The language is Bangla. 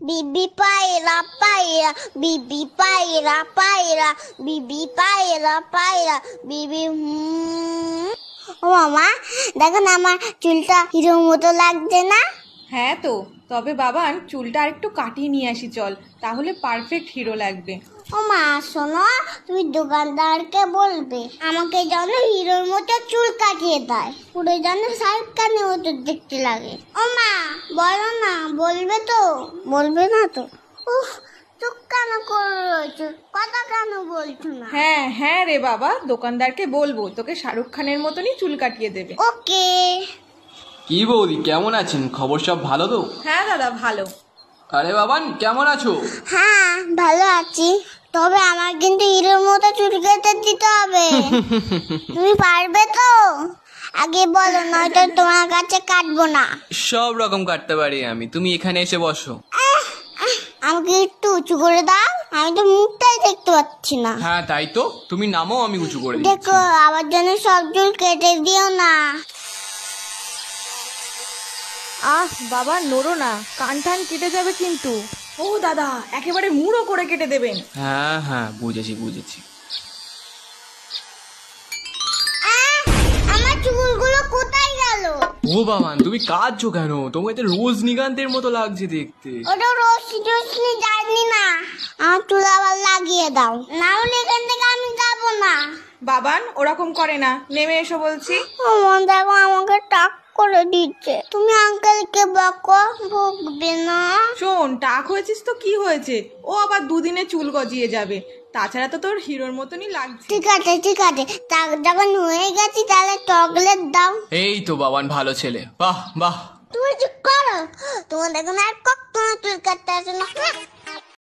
বিবি পায়রা পায়রা, বিবি পায়রা পায়রা, বিবি পায়রা পায়রা, বিবি ও মামা, দেখো না আমার চুলটা হিরোর মতো লাগছে না? হ্যাঁ তো, তবে বাবান চুলটা আরেকটু কাটিয়ে নিয়ে আসি চল, তাহলে পারফেক্ট হিরো লাগবে। ও মা শোনো, তুমি দোকানদারকে বলবে আমাকে যেন হিরোর মতো চুল কাটিয়ে দেয়, পুরো যেন শাহরুখ খানের মতো দেখতে লাগে। ও মা বলো না, বলবে তো? বলবে না তো? উফ, চুপ কেন করে রয়েছো, কথা কেন বলছো না? হ্যাঁ হ্যাঁ রে বাবা, দোকানদারকে বলবো তোকে শাহরুখ খানের মতনই চুল কাটিয়ে দেবে। ওকে। কি বৌদি, কেমন আছেন? খবর সব ভালো তো? হ্যাঁ দাদা ভালো। আরে বাবান, কেমন আছো? হ্যাঁ ভালো আছি, তবে আমার কিন্তু হিরোর মতো চুল কেটে দিতে হবে। তুমি পারবে তো? আগে বলো, নয়তো তোমার কাছে কাটবো না। সব রকম কাটতে পারি আমি, তুমি এখানে এসে বসো। আমাকে একটু উঁচু করে দাও, আমি তো মুখটাই দেখতে পাচ্ছি না। হ্যাঁ তাই তো, তুমি নামো, আমি উঁচু করে দিচ্ছি। দেখো আমার জন্য সব চুল কেটে দিও না। আহ বাবা নড়ো না, কান টান কেটে যাবে কিন্তু। ও দাদা, একেবারে মুড়ো করে কেটে দেবেন। হ্যাঁ হ্যাঁ, বুঝেছি বুঝেছি। আমার চুলগুলো কোথায় গেল? ও বাবান, তুমি কাঁদছো কেন? তোমাকে তো রজনীকান্তের মতো লাগছে দেখতে। ওটা রশ্মি জানি না, আমার চুল আবার লাগিয়ে দাও, না হলে এখান থেকে আমি যাবো না। বাবান ওরকম করে না, নেমে এসো বলছি। আমার দেখো আমাকে টাক করে দিচ্ছে, তুমি আঙ্কেলকে বকো, ভুগবে না। শোন, টাক হয়েছিস তো কি হয়েছে, ও আবার দুদিনে চুল গজিয়ে যাবে, তাছাড়া তো তোর হিরোর মতনই লাগছে। ঠিক আছে ঠিক আছে, টাক যখন হয়ে গেছি তাহলে চকলেট দাও। এই তো বাবান, ভালো ছেলে, বাহ বাহ। তুমি চুপ করো, তোমার দেখো না আর কখনো চুল কাটতে আসে না।